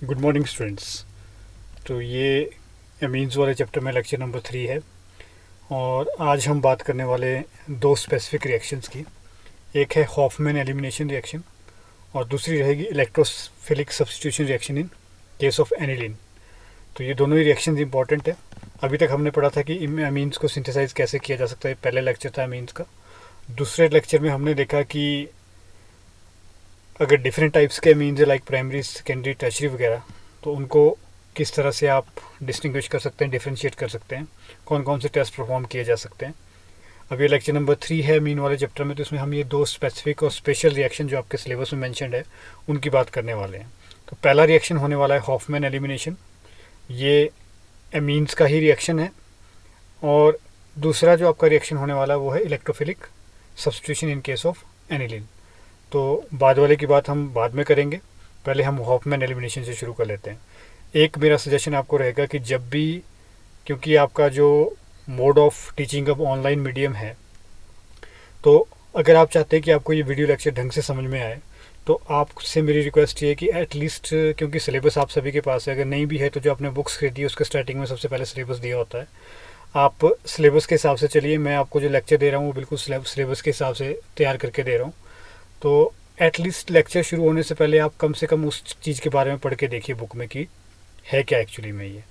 Good morning students. तो ये amines वाले चैप्टर में लेक्चर नंबर 3 है और आज हम बात करने वाले हैं दो स्पेसिफिक रिएक्शंस की। एक है हॉफमैन एलिमिनेशन रिएक्शन और दूसरी रहेगी electrophilic substitution reaction in case of aniline. तो ये दोनों ही रिएक्शंस इंपॉर्टेंट है। अभी तक हमने पढ़ा था कि एमीन्स को सिंथेसाइज कैसे किया जा सकता है, पहले लेक्चर था एमीन्स का। दूसरे लेक्चर में हमने देखा कि अगर डिफरेंट टाइप्स के एमीन्स है लाइक प्राइमरी सेकेंडरी टर्शरी वगैरह, तो उनको किस तरह से आप डिस्टिंग्विश कर सकते हैं, डिफ्रेंशिएट कर सकते हैं, कौन कौन से टेस्ट परफॉर्म किए जा सकते हैं। अब ये लेक्चर नंबर 3 है मीन वाले चैप्टर में, तो इसमें हम ये दो स्पेसिफिक और स्पेशल रिएक्शन जो आपके सिलेबस में मैंशनड है उनकी बात करने वाले हैं। तो पहला रिएक्शन होने वाला है हॉफमैन एलिमिनेशन। ये एमीन्स का ही रिएक्शन है। और दूसरा जो आपका रिएक्शन होने वाला है वो है electrophilic substitution in case of aniline. तो बाद वाले की बात हम बाद में करेंगे, पहले हम हॉफमैन एलिमिनेशन से शुरू कर लेते हैं। एक मेरा सजेशन आपको रहेगा कि जब भी, क्योंकि आपका जो मोड ऑफ टीचिंग अब ऑनलाइन मीडियम है, तो अगर आप चाहते हैं कि आपको ये वीडियो लेक्चर ढंग से समझ में आए, तो आपसे मेरी रिक्वेस्ट ये है कि एटलीस्ट, क्योंकि सिलेबस आप सभी के पास है, अगर नहीं भी है तो जो आपने बुक्स खरीदी है उसके स्टार्टिंग में सबसे पहले सिलेबस दिया होता है। आप सिलेबस के हिसाब से चलिए। मैं आपको जो लेक्चर दे रहा हूँ वो बिल्कुल सिलेबस के हिसाब से तैयार करके दे रहा हूँ। तो एटलीस्ट लेक्चर शुरू होने से पहले आप कम से कम उस चीज़ के बारे में पढ़ के देखिए बुक में कि है क्या एक्चुअली में ये।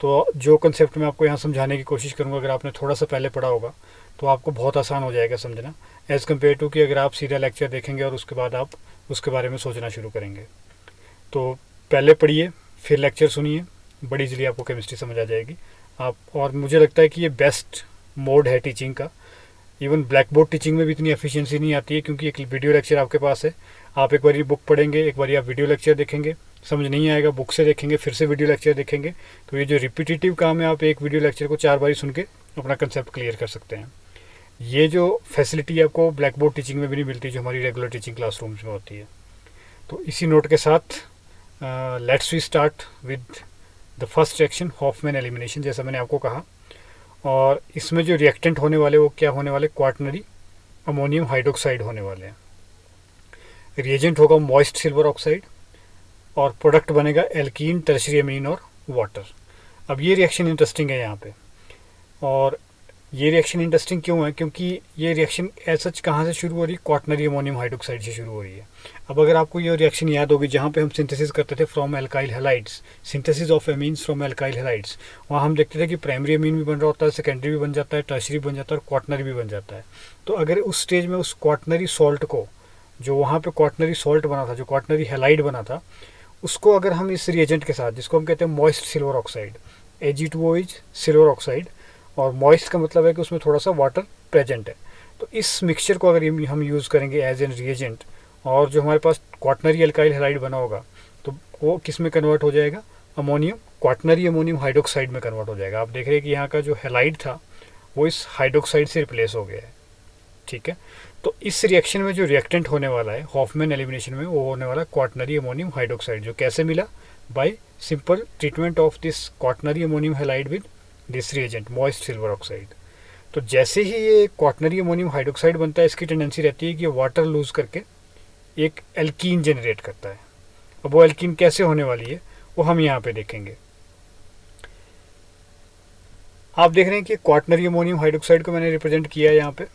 तो जो कंसेप्ट मैं आपको यहाँ समझाने की कोशिश करूँगा, अगर आपने थोड़ा सा पहले पढ़ा होगा तो आपको बहुत आसान हो जाएगा समझना, एज़ कम्पेयर टू कि अगर आप सीधा लेक्चर देखेंगे और उसके बाद आप उसके बारे में सोचना शुरू करेंगे। तो पहले पढ़िए, फिर लेक्चर सुनिए, बड़ी इजीली आपको केमिस्ट्री समझ आ जाएगी आप। और मुझे लगता है कि ये बेस्ट मोड है टीचिंग का। इवन ब्लैक बोर्ड टीचिंग में भी इतनी एफिशिएंसी नहीं आती है, क्योंकि एक वीडियो लेक्चर आपके पास है। आप एक बार बुक पढ़ेंगे, एक बार आप वीडियो लेक्चर देखेंगे, समझ नहीं आएगा, बुक से देखेंगे, फिर से वीडियो लेक्चर देखेंगे। तो ये जो रिपीटेटिव काम है, आप एक वीडियो लेक्चर को 4 बार सुन के अपना कंसेप्ट क्लियर कर सकते हैं। ये जो फैसिलिटी आपको ब्लैक बोर्ड टीचिंग में भी नहीं मिलती, जो हमारी रेगुलर टीचिंग क्लासरूम्स में होती है। तो इसी नोट के साथ let's we start with the first reaction, Hofmann elimination, जैसा मैंने आपको कहा। और इसमें जो रिएक्टेंट होने वाले वो क्या होने वाले, क्वाटनरी अमोनियम हाइड्रोक्साइड होने वाले हैं। रिएजेंट होगा मॉइस्ट सिल्वर ऑक्साइड और प्रोडक्ट बनेगा एल्कीन, टर्शरी अमीन और वाटर। अब ये रिएक्शन इंटरेस्टिंग है यहाँ पे। और ये रिएक्शन इंटरेस्टिंग क्यों है, क्योंकि ये रिएक्शन ऐसा कहाँ से शुरू हो रही है, क्वाटनरी अमोनियम हाइड्रोक्साइड से शुरू हो रही है। अब अगर आपको ये रिएक्शन याद होगी जहाँ पे हम सिंथेसिस करते थे from alkyl halides, synthesis of amines from alkyl halides, वहाँ हम देखते थे कि प्राइमरी अमीन भी बन रहा होता है, सेकेंडरी भी बन जाता है, टर्शरी भी बन जाता है और क्वाटनरी भी बन जाता है। तो अगर उस स्टेज में उस क्वाटनरी सॉल्ट को, जो वहाँ पे क्वाटनरी सॉल्ट बना था, जो क्वाटनरी हैलाइड बना था, उसको अगर हम इस रिएजेंट के साथ, जिसको हम कहते हैं moist silver oxide, Ag2O is silver oxide, और मॉइस्ट का मतलब है कि उसमें थोड़ा सा वाटर प्रेजेंट है। तो इस मिक्सचर को अगर हम यूज़ करेंगे एज एन रिएजेंट, और जो हमारे पास क्वाटनरी एल्काइल हैलाइड बना होगा, तो वो किस में कन्वर्ट हो जाएगा, अमोनियम, क्वाटनरी अमोनियम हाइड्रोक्साइड में कन्वर्ट हो जाएगा। आप देख रहे हैं कि यहाँ का जो हैलाइड था वो इस हाइड्रोक्साइड से रिप्लेस हो गया है। ठीक है। तो इस रिएक्शन में जो रिएक्टेंट होने वाला है हॉफमैन एलिमिनेशन में, वो होने वाला क्वाटनरी अमोनियम हाइड्रोक्साइड, जो कैसे मिला, bye simple treatment of this quaternary ammonium halide with this reagent moist silver oxide. तो जैसे ही ये क्वाटनरी अमोनियम हाइड्रोक्साइड बनता है, इसकी टेंडेंसी रहती है कि ये वाटर लूज करके एक एल्कीन जनरेट करता है। अब वो एल्कीन कैसे होने वाली है वो हम यहाँ पे देखेंगे। आप देख रहे हैं कि क्वाटनरी अमोनियम हाइड्रोक्साइड को मैंने रिप्रेजेंट किया है यहाँ पे।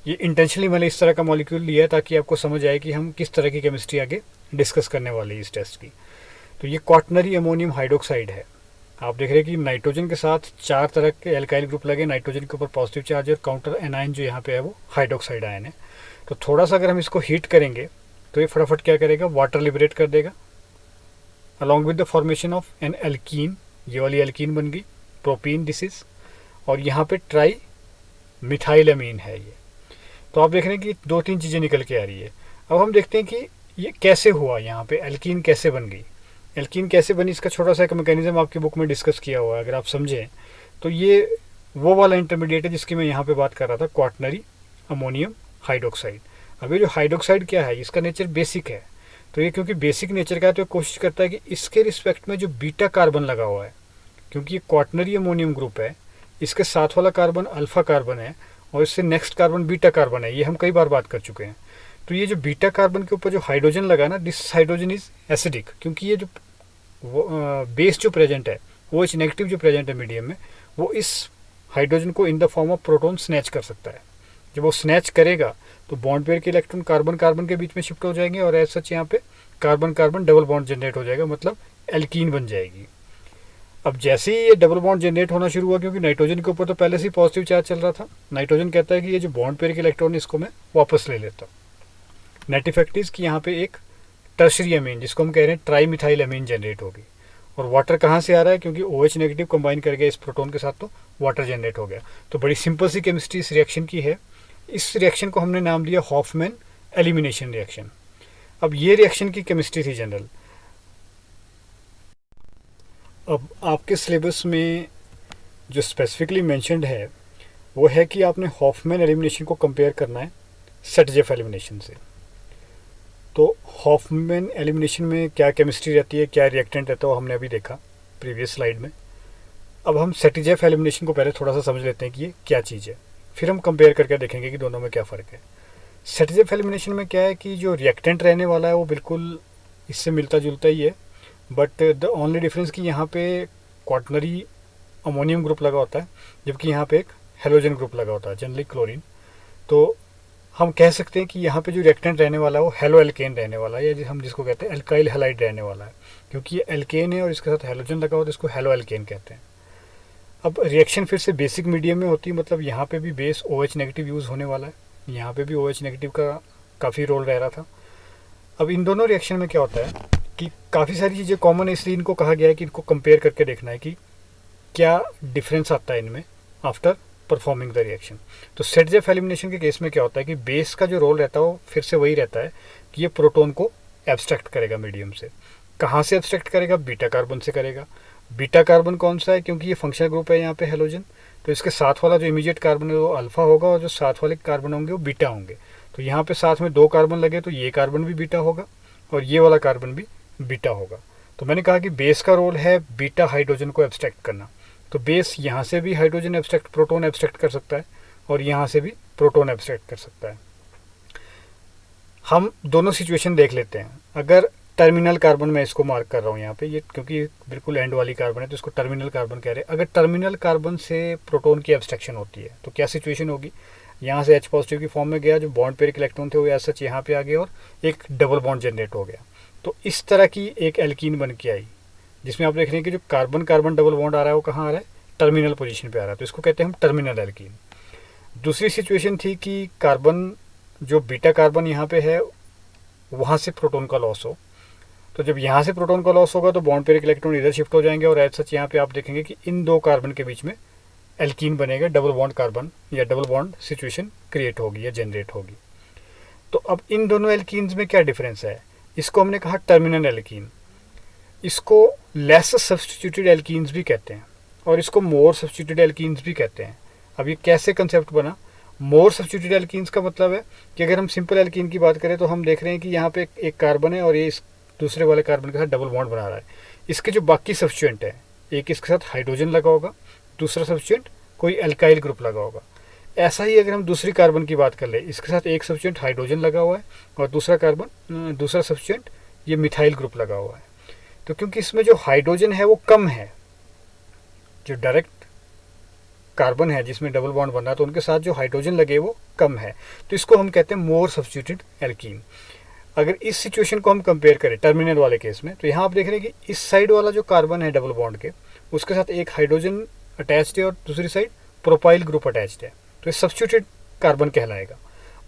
ये इंटेंशनली मैंने इस तरह का मॉलिक्यूल लिया है ताकि आपको समझ आए कि हम किस तरह की केमिस्ट्री आगे डिस्कस करने वाले हैं इस टेस्ट की। तो ये क्वाटनरी अमोनियम हाइड्रोक्साइड है। आप देख रहे हैं कि नाइट्रोजन के साथ 4 तरह के एल्काइल ग्रुप लगे, नाइट्रोजन के ऊपर पॉजिटिव चार्ज और काउंटर एनायन जो यहाँ पे है वो हाइड्रोक्साइड आयन है। तो थोड़ा सा अगर हम इसको हीट करेंगे तो ये फटाफट क्या करेगा, वाटर लिबरेट कर देगा along with the formation of N alkene. ये वाली एल्कीन बन गई, प्रोपीन दिस इज, और यहाँ पे ट्राई मिथाइल अमीन है ये। तो आप देख रहे हैं कि 2-3 चीज़ें निकल के आ रही है। अब हम देखते हैं कि ये कैसे हुआ, यहाँ पे एल्कीन कैसे बन गई। एल्कीन कैसे बनी, इसका छोटा सा एक मैकेनिज्म आपकी बुक में डिस्कस किया हुआ है, अगर आप समझें तो ये वो वाला इंटरमीडिएट है जिसकी मैं यहाँ पे बात कर रहा था, क्वाटनरी अमोनियम हाइड्रोक्साइड। अब ये जो हाइड्रोक्साइड क्या है, इसका नेचर बेसिक है। तो ये क्योंकि बेसिक नेचर का है तो कोशिश करता है कि इसके रिस्पेक्ट में जो बीटा कार्बन लगा हुआ है, क्योंकि ये क्वाटनरी अमोनियम ग्रुप है, इसके साथ वाला कार्बन अल्फा कार्बन है और इससे नेक्स्ट कार्बन बीटा कार्बन है। ये हम कई बार बात कर चुके हैं। तो ये जो बीटा कार्बन के ऊपर जो हाइड्रोजन लगा ना, दिस हाइड्रोजन इज एसिडिक, क्योंकि ये जो वो बेस जो प्रेजेंट है, वो OH नेगेटिव जो प्रेजेंट है मीडियम में, वो इस हाइड्रोजन को in the form of proton snatch कर सकता है। जब वो स्नैच करेगा तो बॉन्ड पेयर के इलेक्ट्रॉन कार्बन कार्बन के बीच में शिफ्ट हो जाएंगे और एज सच यहाँ पे carbon carbon double bond generate हो जाएगा, मतलब एल्कीन बन जाएगी। अब जैसे ही ये डबल बॉन्ड जनरेट होना शुरू हुआ, क्योंकि नाइट्रोजन के ऊपर तो पहले से ही पॉजिटिव चार्ज चल रहा था, नाइट्रोजन कहता है कि ये जो बॉन्ड पेयर के इलेक्ट्रॉन इसको मैं वापस ले लेता हूँ। नेट इफेक्ट इज कि यहाँ पे एक टर्शरी अमीन, जिसको हम कह रहे हैं ट्राई मिथाइल अमीन, जनरेट होगी। और वाटर कहाँ से आ रहा है, क्योंकि OH नेगेटिव कंबाइन कर गया इस प्रोटोन के साथ, तो वाटर जनरेट हो गया। तो बड़ी सिंपल सी केमिस्ट्री इस रिएक्शन की है। इस रिएक्शन को हमने नाम दिया हॉफमैन एलिमिनेशन रिएक्शन। अब ये रिएक्शन की केमिस्ट्री थी जनरल। अब आपके सिलेबस में जो स्पेसिफिकली मेंशन्ड है वो है कि आपने हॉफमैन एलिमिनेशन को कंपेयर करना है सेटजेफ एलिमिनेशन से। तो हॉफमैन एलिमिनेशन में क्या केमिस्ट्री रहती है, क्या रिएक्टेंट रहता है, वो हमने अभी देखा प्रीवियस स्लाइड में। अब हम सेटजेफ एलिमिनेशन को पहले थोड़ा सा समझ लेते हैं कि ये क्या चीज़ है, फिर हम कंपेयर करके देखेंगे कि दोनों में क्या फ़र्क है। सेटजेफ एलिमिनेशन में क्या है कि जो रिएक्टेंट रहने वाला है वो बिल्कुल इससे मिलता जुलता ही है, बट द ओनली डिफरेंस कि यहाँ पे क्वाटनरी अमोनियम ग्रुप लगा होता है, जबकि यहाँ पे एक हेलोजन ग्रुप लगा होता है, जनरली क्लोरीन। तो हम कह सकते हैं कि यहाँ पे जो रिएक्टेंट रहने वाला है वो हेलो एल्केन रहने वाला है, या हम जिसको कहते हैं एल्काइल हैलाइड रहने वाला है, क्योंकि ये एल्केन है और इसके साथ हेलोजन लगा हुआ, तो इसको हेलो एल्केन कहते हैं। अब रिएक्शन फिर से बेसिक मीडियम में होती है, मतलब यहाँ पे भी बेस OH नेगेटिव यूज़ होने वाला है, यहाँ पे भी OH नेगेटिव का काफ़ी रोल रह रहा था। अब इन दोनों रिएक्शन में क्या होता है कि काफ़ी सारी चीज़ें कॉमन है, इसलिए इनको कहा गया है कि इनको कंपेयर करके देखना है कि क्या डिफरेंस आता है इनमें आफ्टर परफॉर्मिंग द रिएक्शन। तो सेटजेफ एलिमिनेशन के केस में क्या होता है कि बेस का जो रोल रहता है वो फिर से वही रहता है कि ये प्रोटोन को एब्स्ट्रैक्ट करेगा मीडियम से। कहाँ से एब्स्ट्रैक्ट करेगा, बीटा कार्बन से करेगा। बीटा कार्बन कौन सा है, क्योंकि ये फंक्शनल ग्रुप है यहाँ पे हेलोजन, तो इसके साथ वाला जो इमीडिएट कार्बन है वो अल्फा होगा और जो साथ वाले कार्बन होंगे वो बीटा होंगे। तो यहाँ पे साथ में 2 कार्बन लगे तो ये कार्बन भी बीटा होगा और ये वाला कार्बन भी बीटा होगा। तो मैंने कहा कि बेस का रोल है बीटा हाइड्रोजन को एब्स्ट्रैक्ट करना, तो बेस यहाँ से भी हाइड्रोजन एब्स्ट्रैक्ट प्रोटोन एब्स्ट्रैक्ट कर सकता है और यहाँ से भी प्रोटोन एब्स्ट्रैक्ट कर सकता है। हम दोनों सिचुएशन देख लेते हैं। अगर टर्मिनल कार्बन, मैं इसको मार्क कर रहा हूँ यहाँ पे, ये क्योंकि बिल्कुल एंड वाली कार्बन है तो इसको टर्मिनल कार्बन कह रहे हैं। अगर टर्मिनल कार्बन से प्रोटोन की एब्स्ट्रैक्शन होती है तो क्या सिचुएशन होगी, यहाँ से H पॉजिटिव की फॉर्म में गया, जो बॉन्ड पेयर के इलेक्ट्रॉन थे वो ऐसा यहाँ पे आ गए और एक डबल बॉन्ड जनरेट हो गया। तो इस तरह की एक एल्कीन बन के आई, जिसमें आप देख रहे हैं कि जो कार्बन कार्बन डबल बॉन्ड आ रहा है वो कहाँ आ रहा है, टर्मिनल पोजीशन पे आ रहा है, तो इसको कहते हैं हम टर्मिनल एल्कीन। दूसरी सिचुएशन थी कि कार्बन, जो बीटा कार्बन यहाँ पे है, वहाँ से प्रोटॉन का लॉस हो, तो जब यहाँ से प्रोटॉन का लॉस होगा तो बॉन्ड पेयर के इलेक्ट्रॉन इधर शिफ्ट हो जाएंगे और एज सच यहाँ पे आप देखेंगे कि इन 2 कार्बन के बीच में एल्कीन बनेगा, डबल बॉन्ड कार्बन या डबल बॉन्ड सिचुएशन क्रिएट होगी या जनरेट होगी। तो अब इन दोनों एल्कीन्स में क्या डिफरेंस है, इसको हमने कहा टर्मिनल एल्कीन। इसको लेस सब्स्टिट्यूटेड एल्कीन्स भी कहते हैं और इसको मोर सब्स्टिट्यूटेड एल्कीन्स भी कहते हैं। अब ये कैसे कंसेप्ट बना, मोर सब्स्टिट्यूटेड एल्कीन्स का मतलब है कि अगर हम सिंपल एल्कीन की बात करें तो हम देख रहे हैं कि यहाँ पे एक कार्बन है और ये इस दूसरे वाले कार्बन के साथ डबल बॉन्ड बना रहा है। इसके जो बाकी सब्स्टिट्यूएंट है, एक इसके साथ हाइड्रोजन लगा होगा, दूसरा सब्स्टिट्यूएंट कोई एल्काइल ग्रुप लगा होगा। ऐसा ही अगर हम दूसरी कार्बन की बात कर ले, इसके साथ एक सब्स्टिट्यूएंट हाइड्रोजन लगा हुआ है और दूसरा सब्स्टिट्यूएंट ये मिथाइल ग्रुप लगा हुआ है। तो क्योंकि इसमें जो हाइड्रोजन है वो कम है, जो डायरेक्ट कार्बन है जिसमें डबल बॉन्ड बन रहा है, तो उनके साथ जो हाइड्रोजन लगे वो कम है, तो इसको हम कहते हैं मोर सब्स्टिट्यूटेड एल्कीन। अगर इस सिचुएशन को हम कंपेयर करें टर्मिनल वाले केस में, तो यहाँ आप देख रहे हैं कि इस साइड वाला जो कार्बन है डबल बॉन्ड के, उसके साथ एक हाइड्रोजन अटैच्ड है और दूसरी साइड प्रोपाइल ग्रुप अटैच्ड है, तो ये सब्स्टिट्यूटेड कार्बन कहलाएगा।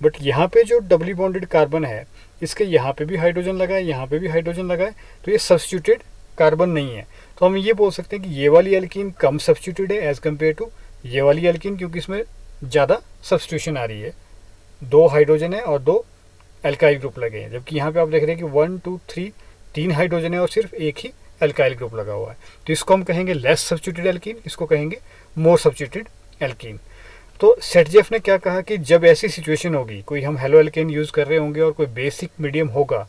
बट यहाँ पे जो डबली बॉन्डेड कार्बन है, इसके यहाँ पे भी हाइड्रोजन लगा है, यहाँ पे भी हाइड्रोजन लगा है, तो ये सब्स्टिट्यूटेड कार्बन नहीं है। तो हम ये बोल सकते हैं कि ये वाली एल्कीन कम सब्स्टिट्यूटेड है एज कम्पेयर टू ये वाली एल्कीन, क्योंकि इसमें ज़्यादा सब्स्टिट्यूशन आ रही है, 2 हाइड्रोजन है और 2 एल्काइल ग्रुप लगे हैं, जबकि यहाँ पे आप देख रहे हैं कि 1 2 3 हाइड्रोजन है और सिर्फ एक ही एल्काइल ग्रुप लगा हुआ है। तो इसको हम कहेंगे लेस सब्स्टिट्यूटेड एल्कीन, इसको कहेंगे मोर सब्स्टिट्यूटेड एल्कीन। तो सेटजेफ ने क्या कहा कि जब ऐसी सिचुएशन होगी, कोई हम हेलो एल्केन यूज़ कर रहे होंगे और कोई बेसिक मीडियम होगा,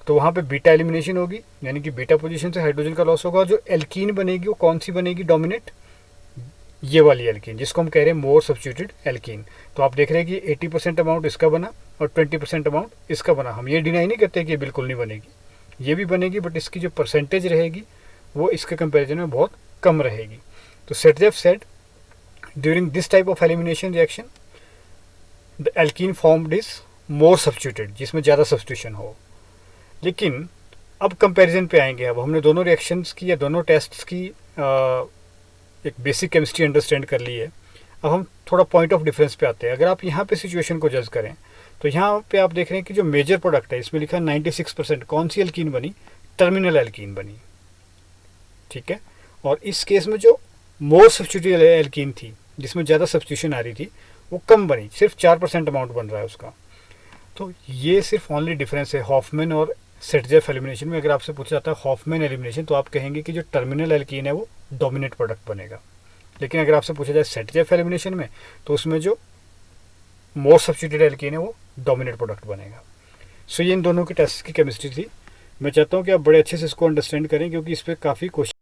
तो वहाँ पे बीटा एलिमिनेशन होगी, यानी कि बीटा पोजीशन से हाइड्रोजन का लॉस होगा। जो एल्कीन बनेगी वो कौन सी बनेगी डोमिनेट, ये वाली एल्कीन, जिसको हम कह रहे हैं मोर सब्स्टिट्यूटेड एल्कीन। तो आप देख रहे हैं कि 80% अमाउंट इसका बना और 20% अमाउंट इसका बना। हम ये डिनाई नहीं करते कि ये बिल्कुल नहीं बनेगी, ये भी बनेगी, बट इसकी जो परसेंटेज रहेगी वो इसके कंपैरिजन में बहुत कम रहेगी। तो सेटजेफ said during this type of elimination reaction the alkene formed is more substituted, जिसमें ज़्यादा सब्स्टिट्यूशन हो। लेकिन अब कंपैरिजन पे आएंगे। अब हमने दोनों रिएक्शंस की या दोनों टेस्ट्स की एक बेसिक केमिस्ट्री अंडरस्टैंड कर ली है। अब हम थोड़ा पॉइंट ऑफ डिफरेंस पे आते हैं। अगर आप यहाँ पे सिचुएशन को जज करें तो यहाँ पे आप देख रहे हैं कि जो मेजर प्रोडक्ट है इसमें लिखा 96% कौन सी एल्कीन बनी, टर्मिनल एल्कीन बनी, ठीक है। और इस केस में जो मोर सब्स्टिट्यूटेड एल्कीन थी, जिसमें ज़्यादा सब्स्टिट्यूशन आ रही थी, वो कम बनी, सिर्फ 4% अमाउंट बन रहा है उसका। तो ये सिर्फ ओनली डिफरेंस है हॉफमैन और सेटजेफ एलिमिनेशन में। अगर आपसे पूछा जाता है हॉफमैन एलिमिनेशन तो आप कहेंगे कि जो टर्मिनल एल्कीन है वो डोमिनेट प्रोडक्ट बनेगा। लेकिन अगर आपसे पूछा जाए सेटजेफ एलिमिनेशन में तो उसमें जो मोर सब्स्टिट्यूटेड एल्कीन है वो डोमिनेट प्रोडक्ट बनेगा। सो ये इन दोनों के टेस्ट की केमिस्ट्री थी। मैं चाहता हूँ कि आप बड़े अच्छे से इसको अंडरस्टैंड करें, क्योंकि इस पर काफ़ी क्वेश्चन